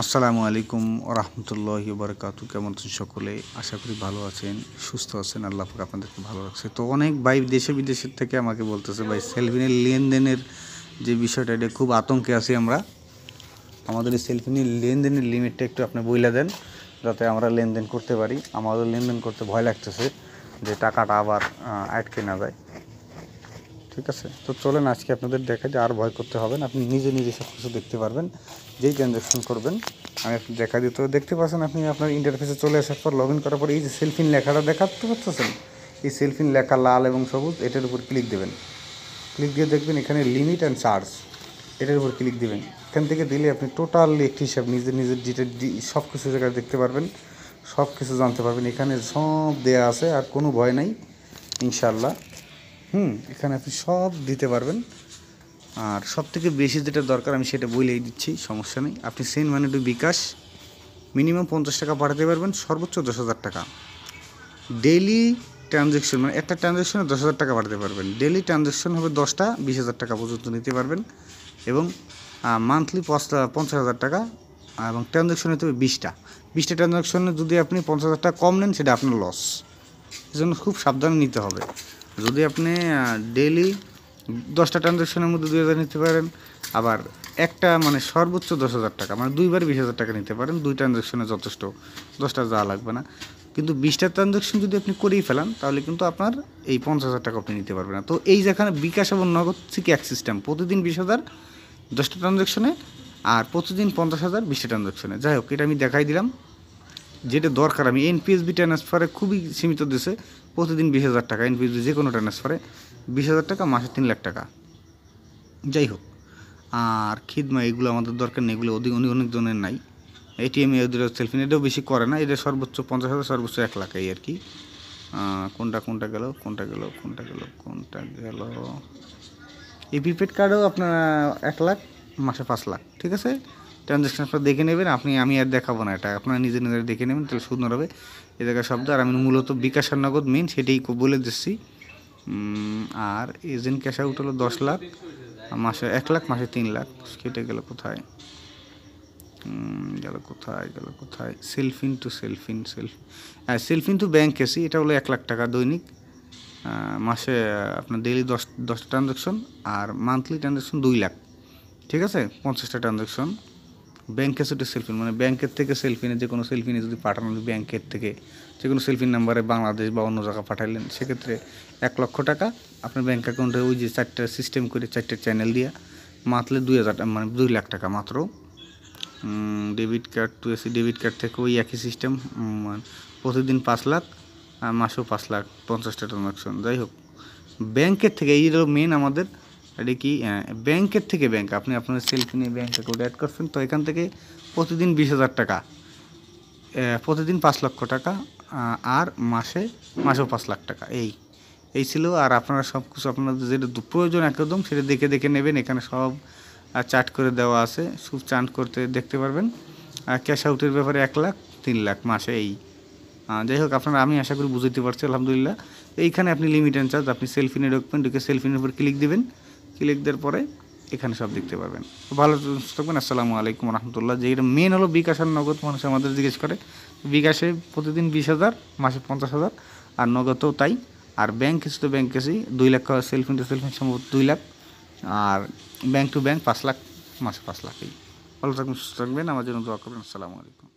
আসসালামু আলাইকুম ওরহমতুল্লাহি বারাকাতু। কেমন আছেন সকলে? আশা করি ভালো আছেন, সুস্থ আছেন। আল্লাহ পাক আপনাদেরকে ভালো রাখছে। তো অনেক ভাই দেশে বিদেশের থেকে আমাকে বলতেছে, ভাই সেলফিনের লেনদেনের যে বিষয়টা, এটা খুব আতঙ্কে আছি আমরা। আমাদের এই সেলফিনের লেনদেনের লিমিটটা একটু আপনি বইলা দেন, যাতে আমরা লেনদেন করতে পারি। আমাদের লেনদেন করতে ভয় লাগতেছে যে টাকাটা আবার আটকে না যায়। ঠিক আছে, তো চলেন আজকে আপনাদের দেখাই যে আর ভয় করতে হবে না, আপনি নিজে নিজে সব কিছু দেখতে পারবেন। যেই ট্রানজ্যাকশন করবেন আমি আপনি দেখা দিতে দেখতে পাচ্ছেন। আপনি আপনার ইন্টারফেসে চলে আসার পর লগ ইন করার পর এই যে সেলফিন লেখাটা দেখাতে পারতেছেন, এই সেলফিন লেখা লাল এবং সবুজ, এটার উপর ক্লিক দেবেন। ক্লিক দিয়ে দেখবেন এখানে লিমিট অ্যান্ড চার্জ, এটার উপর ক্লিক দেবেন। এখান থেকে দিলে আপনি টোটালি একটি হিসাব নিজের নিজের ডিটেল সব কিছু জায়গায় দেখতে পারবেন, সব কিছু জানতে পারবেন। এখানে সব দেয়া আছে, আর কোনো ভয় নাই ইনশাল্লাহ। এখানে আপনি সব দিতে পারবেন। আর সবথেকে বেশি যেটা দরকার আমি সেটা বলেই দিচ্ছি, সমস্যা নেই। আপনি send money to bKash minimum 50 টাকা পাঠাতে পারবেন, সর্বোচ্চ 10,000 টাকা। ডেইলি ট্রানজ্যাকশন মানে একটা ট্রানজ্যাকশনে 10,000 টাকা পাঠাতে পারবেন। ডেইলি ট্রানজ্যাকশন হবে 10টা, 20,000 টাকা পর্যন্ত নিতে পারবেন। এবং মান্থলি 50,000 টাকা, এবং ট্রানজ্যাকশন হতে হবে 20টা ট্রানজ্যাকশনে যদি আপনি 50,000 টাকা কম নেন, সেটা আপনার লস। এজন্য খুব সাবধানে নিতে হবে। যদি আপনি ডেইলি 10টা ট্রানজ্যাকশনের মধ্যে 2,000 নিতে পারেন, আবার একটা মানে সর্বোচ্চ 10,000 টাকা, মানে দুইবার 20,000 টাকা নিতে পারেন। 2 ট্রানজ্যাকশনে যথেষ্ট, 10টা যাওয়া লাগবে না। কিন্তু 20টা ট্রানজ্যাকশন যদি আপনি করেই ফেলান, তাহলে কিন্তু আপনার এই 50,000 টাকা আপনি নিতে পারবেন না। তো এই যেখানে বিকাশ এবং নগদ থেকে এক সিস্টেম, প্রতিদিন 20,000 10টা ট্রানজ্যাকশনে, আর প্রতিদিন 50,000 20টা ট্রানজ্যাকশনে। যাই হোক, এটা আমি দেখাই দিলাম। যেটা দরকার, আমি এনপিএসবি ট্রান্সফারে খুবই সীমিত দেশে প্রতিদিন 20,000 টাকা, এনপিএসবি যে কোনো ট্রান্সফারে 20,000 টাকা, মাসে 3 লাখ টাকা। যাই হোক, আর খিদমা এগুলো আমাদের দরকার নেই, এগুলো অনেক জনের নাই। এটিএম এদের সেলফিন এটাও বেশি করে না, এদের সর্বোচ্চ 50,000, সর্বোচ্চ 1 লাখ, এই আর কি। কোনটা গেল এই প্রিপেড কার্ডও আপনার 1 লাখ, মাসে 5 লাখ। ঠিক আছে, ট্রানজ্যাকশন আপনার দেখে নেবেন। আমি আর দেখাবো না, এটা আপনারা নিজে নিজে দেখে নেবেন, তাহলে সুন্দর হবে এ জায়গায় শব্দ। আর আমি মূলত বিকাশ আর নগদ মেন সেটাই বলে দিচ্ছি। আর এজেন্ট ক্যাশ আউট হলো 10 লাখ, মাসে 1 লাখ, মাসে 3 লাখ। সেটা গেল কোথায়, সেলফিন টু ব্যাংক এসি, এটা হলো 1 লাখ টাকা দৈনিক। মাসে আপনার ডেইলি 10টা ট্রানজ্যাকশন, আর মান্থলি ট্রানজ্যাকশন 2 লাখ। ঠিক আছে, 50টা ট্রানজ্যাকশন। ব্যাংকে সেটা সেলফিন মানে ব্যাংকের থেকে সেলফিনে, যে কোনো সেলফিনে যদি পাঠানো, ব্যাংকের থেকে যে কোনো সেলফিন নাম্বারে বাংলাদেশ বা অন্য জায়গা পাঠাইলেন, সেক্ষেত্রে 1 লক্ষ টাকা আপনার ব্যাংক অ্যাকাউন্টে, ওই যে 4টা সিস্টেম করে 4টে চ্যানেল দিয়ে মান্থলি 2,000 মানে 2 লাখ টাকা মাত্র। Debit card to AC, debit card থেকে ওই একই সিস্টেম, প্রতিদিন 5 লাখ, মাসেও 5 লাখ, 50টা ট্রানজ্যাকশন। যাই হোক, ব্যাংকের থেকে, এই মেন আমাদের এটা কি, ব্যাংকের থেকে ব্যাংক, আপনি আপনার সেলফিনে ব্যাংক অ্যাকাউন্ট অ্যাড করছেন, তো এখান থেকে প্রতিদিন 20,000 টাকা, প্রতিদিন 5 লক্ষ টাকা, আর মাসেও 5 লাখ টাকা। এই ছিল। আর আপনারা সব কিছু আপনাদের যেটা প্রয়োজন একদম সেটা দেখে নেবেন। এখানে সব চার্ট করে দেওয়া আছে, সব চার্ট করতে দেখতে পারবেন। ক্যাশ আউটের ব্যাপারে 1 লাখ, 3 লাখ মাসে। যাই হোক, আপনারা, আমি আশা করি বুঝতে পারছি আলহামদুলিল্লাহ। এইখানে আপনি লিমিট অ্যান্ড চার্জ, আপনি সেলফিনে ঢুকে সেলফিনের উপর ক্লিক দেবেন। ক্লিক দেওয়ার পরে এখানে সব দেখতে পারবেন। ভালো থাকবেন। আসসালামু আলাইকুম রহমতুল্লাহ। যেটা মেন হলো বিকাশ আর নগদ, মানুষ আমাদের জিজ্ঞেস করে। বিকাশে প্রতিদিন 20,000, মাসে 50,000, আর নগদও তাই। আর ব্যাংক এসে তো ব্যাংক এসেই 2 লাখ, সেলফিন টু সেলফিন সম্ভবত 2 লাখ, আর ব্যাংক টু ব্যাংক 5 লাখ, মাসে 5 লাখ। ভালো থাকবেন, সুস্থ থাকবেন, আমার জন্য দোয়া করবেন। আসসালামু আলাইকুম।